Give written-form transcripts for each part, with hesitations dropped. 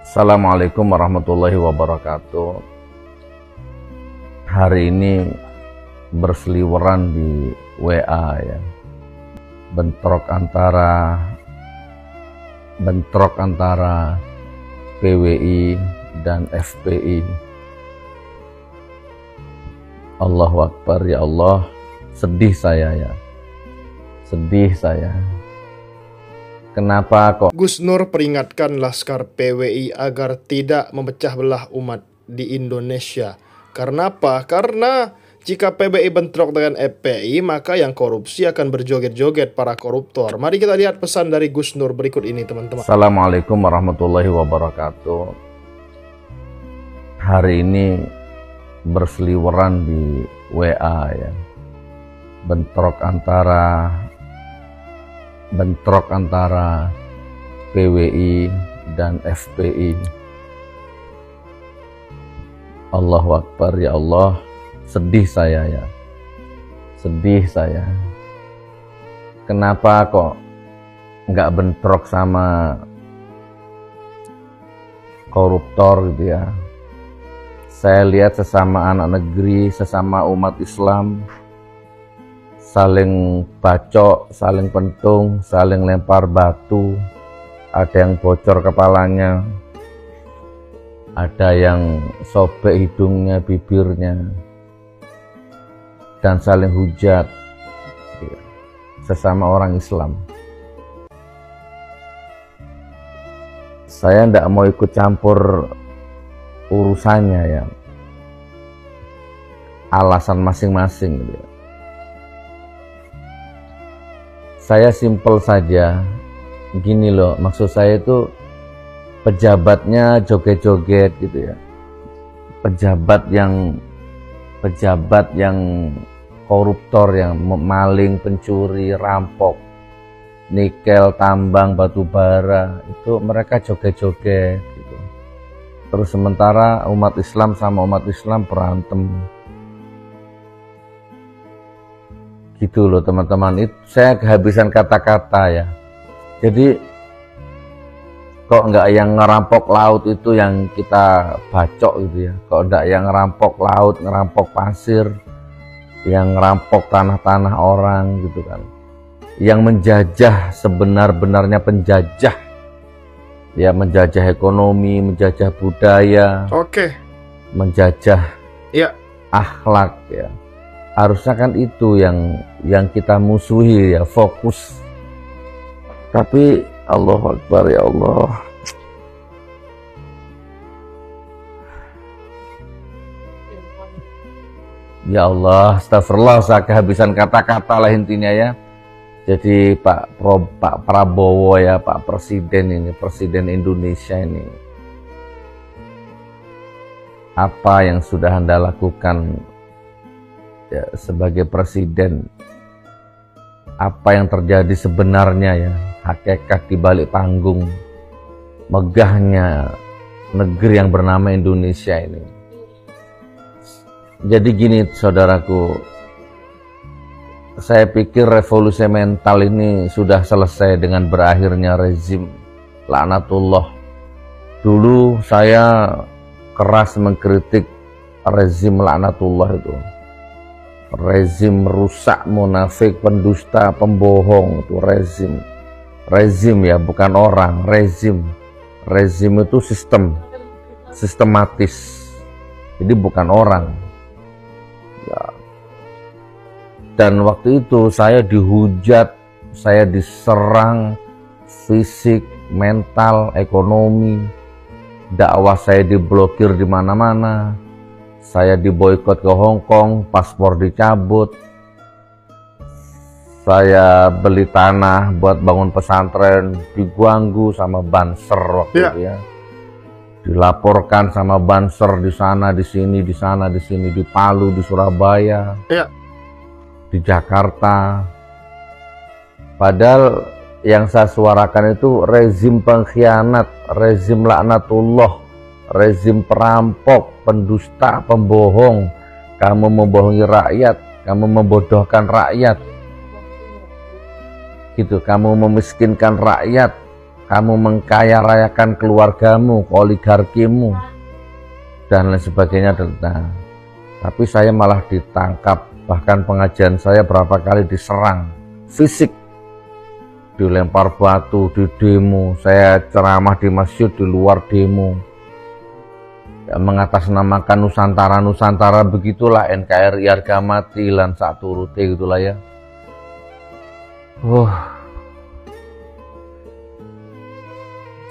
Assalamualaikum warahmatullahi wabarakatuh. Hari ini berseliweran di WA ya. Bentrok antara PWI dan FPI. Allahu Akbar, ya Allah. Sedih saya ya. Sedih saya. Kenapa kok? Gus Nur peringatkan Laskar PWI agar tidak memecah belah umat di Indonesia. Karena apa? Karena jika PWI bentrok dengan FPI, maka yang korupsi akan berjoget-joget para koruptor. Mari kita lihat pesan dari Gus Nur berikut ini, teman-teman. Assalamualaikum warahmatullahi wabarakatuh. Hari ini berseliweran di WA ya. Bentrok antara PWI dan FPI. Allahu Akbar, ya Allah. Sedih saya ya. Sedih saya. Kenapa kok nggak bentrok sama koruptor gitu ya. Saya lihat sesama anak negeri, sesama umat Islam saling bacok, saling pentung, saling lempar batu, ada yang bocor kepalanya, ada yang sobek hidungnya, bibirnya, dan saling hujat sesama orang Islam. Saya tidak mau ikut campur urusannya ya, alasan masing-masing gitu ya. Saya simpel saja, gini loh, maksud saya itu pejabatnya joget-joget gitu ya. Pejabat yang koruptor, yang maling, pencuri, rampok, nikel, tambang, batu bara, itu mereka joget-joget gitu. Terus sementara umat Islam sama umat Islam berantem. Gitu loh teman-teman, itu saya kehabisan kata-kata ya. Jadi kok enggak yang ngerampok laut itu yang kita bacok gitu ya. Kok enggak yang ngerampok laut, ngerampok pasir, yang ngerampok tanah-tanah orang gitu kan. Yang menjajah sebenar-benarnya penjajah. Ya, menjajah ekonomi, menjajah budaya. Oke. Menjajah ya akhlak ya. Harusnya kan itu yang kita musuhi ya, fokus. Tapi Allahu Akbar, ya Allah. Ya Allah, astagfirullah, saya kehabisan kata-kata lah intinya ya. Jadi Pak Prabowo ya, Pak Presiden ini, Presiden Indonesia ini. Apa yang sudah Anda lakukan ya, sebagai presiden, apa yang terjadi sebenarnya ya, hakikat di balik panggung megahnya negeri yang bernama Indonesia ini. Jadi gini saudaraku, saya pikir revolusi mental ini sudah selesai dengan berakhirnya rezim laknatullah. Dulu saya keras mengkritik rezim laknatullah itu. Rezim rusak, munafik, pendusta, pembohong, itu rezim ya, bukan orang. Rezim itu sistematis, jadi bukan orang ya. Dan waktu itu saya dihujat, saya diserang fisik, mental, ekonomi, dakwah saya diblokir di mana-mana. Saya diboikot ke Hong Kong, paspor dicabut. Saya beli tanah buat bangun pesantren, diganggu sama Banser waktu itu ya. Dilaporkan sama Banser di sana, di sini, di sana, di sini, di Palu, di Surabaya, di Jakarta. Padahal yang saya suarakan itu rezim pengkhianat, rezim laknatullah, rezim perampok, pendusta, pembohong. Kamu membohongi rakyat, kamu membodohkan rakyat. Gitu, kamu memiskinkan rakyat, kamu mengkaya rayakan keluargamu, oligarkimu, dan lain sebagainya. Nah, tapi saya malah ditangkap, bahkan pengajian saya berapa kali diserang fisik, dilempar batu di demo, saya ceramah di masjid di luar demo, ya, mengatasnamakan Nusantara begitulah, NKRI harga mati lan sak turute gitulah ya.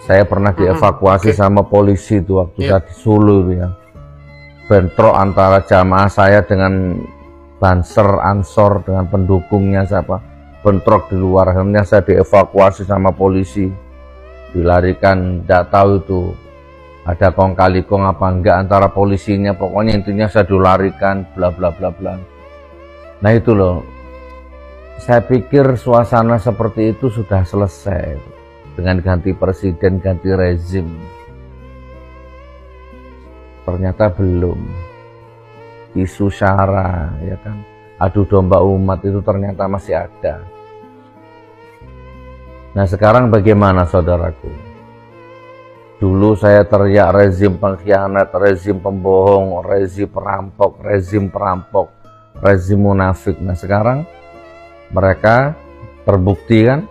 Saya pernah dievakuasi sama polisi itu waktu saya di Solo itu ya. Bentrok antara jamaah saya dengan Banser, Ansor, dengan pendukungnya siapa. Bentrok di luar, akhirnya saya dievakuasi sama polisi. Dilarikan, tidak tahu itu ada kong kali kong apa enggak antara polisinya. Pokoknya intinya saya dilarikan, bla bla bla bla. Nah itu loh. Saya pikir suasana seperti itu sudah selesai. Dengan ganti presiden, ganti rezim. Ternyata belum. Isu syara, ya kan, adu domba umat itu ternyata masih ada. Nah sekarang bagaimana saudaraku? Dulu saya teriak rezim pengkhianat, rezim pembohong, rezim perampok, rezim munafik. Nah sekarang mereka terbukti kan,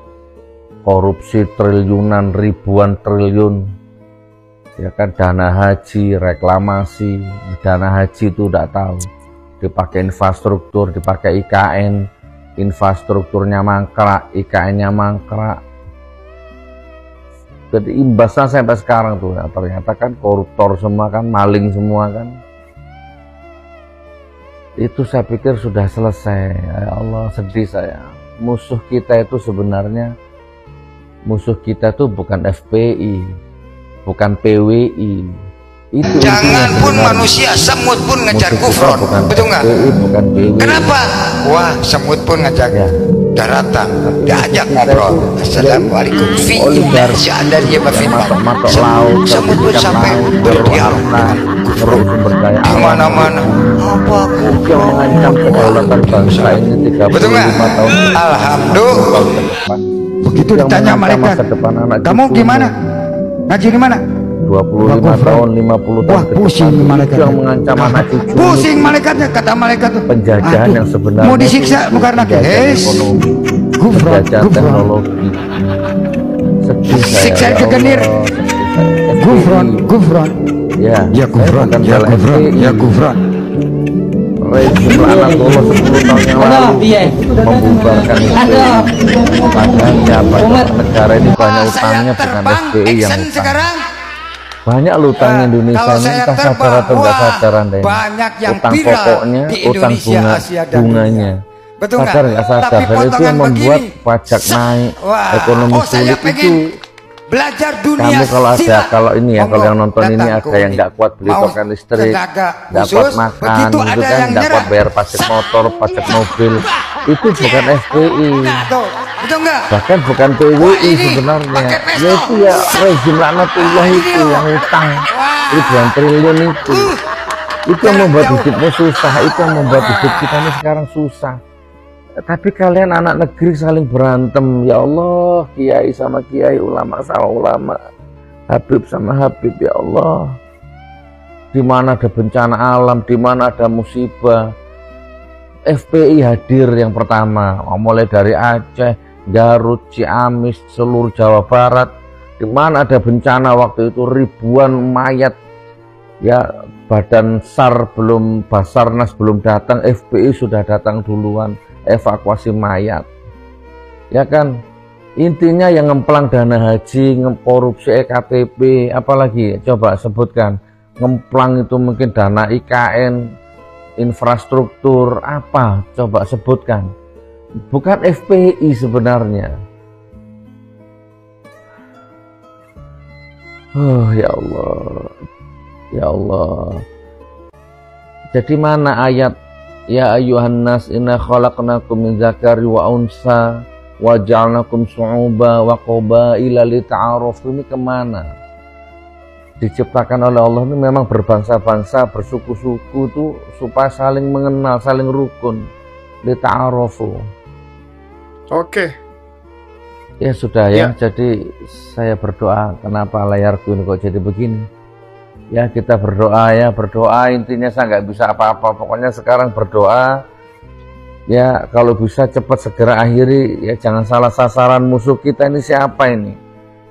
korupsi triliunan, ribuan triliun, ya kan, dana haji, reklamasi, dana haji itu tidak tahu, dipakai infrastruktur, dipakai IKN, infrastrukturnya mangkrak, IKN-nya mangkrak. Jadi imbasnya sampai sekarang tuh, ya, ternyata kan koruptor semua kan, maling semua kan. Itu saya pikir sudah selesai. Ya Allah, sedih saya. Musuh kita itu sebenarnya, musuh kita tuh bukan FPI, bukan PWI. Itu jangan pun manusia, semut pun ngejar kufron, betul nggak? Bukan PWI. Kenapa? Wah, semut pun ngajak ya. Daratan, diajak ngobrol. Assalamualaikum. Fi Anda dia berfirman. Semut pun sampai berdiam. Sumber daya di mana-mana. Apa aku yang mengancam kedaulatan bangsa ini 35 tahun. Alhamdulillah. Begitu ditanya mereka, kamu gimana? Ngaji di mana? 25 tahun, 50 tahun. Wah, pusing malaikat. Yang mengancam anak cucu. Pusing malaikatnya, kata malaikat tuh. Penjajahan yang sebenarnya. Mau disiksa bukan lagi. Penjajahan teknologi. Sedih saya. Siksa kegenir. Gufron. Ya, gufron. Ya gufron. Rezim laknatullah 10 tahun yang lalu membubarkan itu. Padahal siapa negara ini banyak utangnya, bukan SBI yang utang. Banyak utang Indonesia ini, entah sadar atau enggak sadar Anda ini. Utang pokoknya, utang bunganya. Sadar nggak sadar, dan itu yang membuat pajak naik, ekonomi sulit itu. Belajar dunia. Kamu kalau ada, kalau ini ya, kalau yang nonton ini ada yang nggak kuat beli token listrik, nggak kuat makan, itu kan nggak kuat bayar pajak motor, pajak mobil, itu bukan FPI, bahkan bukan PWI sebenarnya, yaitu ya rezim laknatullah itu yang utang ribuan triliun itu yang membuat hidupmu susah, itu yang membuat hidup kita ini sekarang susah. Tapi kalian anak negeri saling berantem, ya Allah, kiai sama kiai, ulama sama ulama, Habib sama Habib, ya Allah. Di mana ada bencana alam, di mana ada musibah, FPI hadir yang pertama, mulai dari Aceh, Garut, Ciamis, seluruh Jawa Barat. Di mana ada bencana waktu itu ribuan mayat, ya Badan SAR belum, Basarnas belum datang, FPI sudah datang duluan. Evakuasi mayat, ya kan. Intinya yang ngemplang dana haji, korupsi EKTP, apalagi coba sebutkan. Ngemplang itu mungkin dana IKN, infrastruktur, apa coba sebutkan. Bukan FPI sebenarnya. Oh ya Allah, ya Allah. Jadi mana ayat ya ayuhan nas inna khalaqnakum min dzakari wa unsa wa ja'alnakum syu'uba wa qabaila lita'arafu, ini kemana? Diciptakan oleh Allah ini memang berbangsa-bangsa, bersuku-suku itu supaya saling mengenal, saling rukun, lita'arafu. Oke. Ya sudah ya, Ya. jadi saya berdoa kenapa layarku ini kok jadi begini. Ya kita berdoa ya, berdoa intinya saya nggak bisa apa-apa. Pokoknya sekarang berdoa. Ya kalau bisa cepat segera akhiri, ya jangan salah sasaran. Musuh kita ini siapa ini?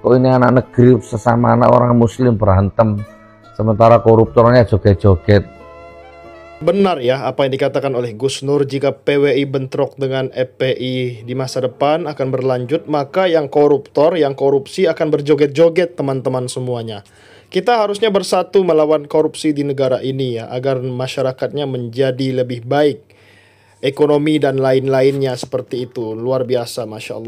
Kok ini anak negeri sesama anak orang muslim berantem, sementara koruptornya joget-joget. Benar ya apa yang dikatakan oleh Gus Nur, jika PWI bentrok dengan FPI di masa depan akan berlanjut, maka yang koruptor, yang korupsi akan berjoget-joget teman-teman semuanya. Kita harusnya bersatu melawan korupsi di negara ini ya, agar masyarakatnya menjadi lebih baik. Ekonomi dan lain-lainnya seperti itu. Luar biasa, Masya Allah.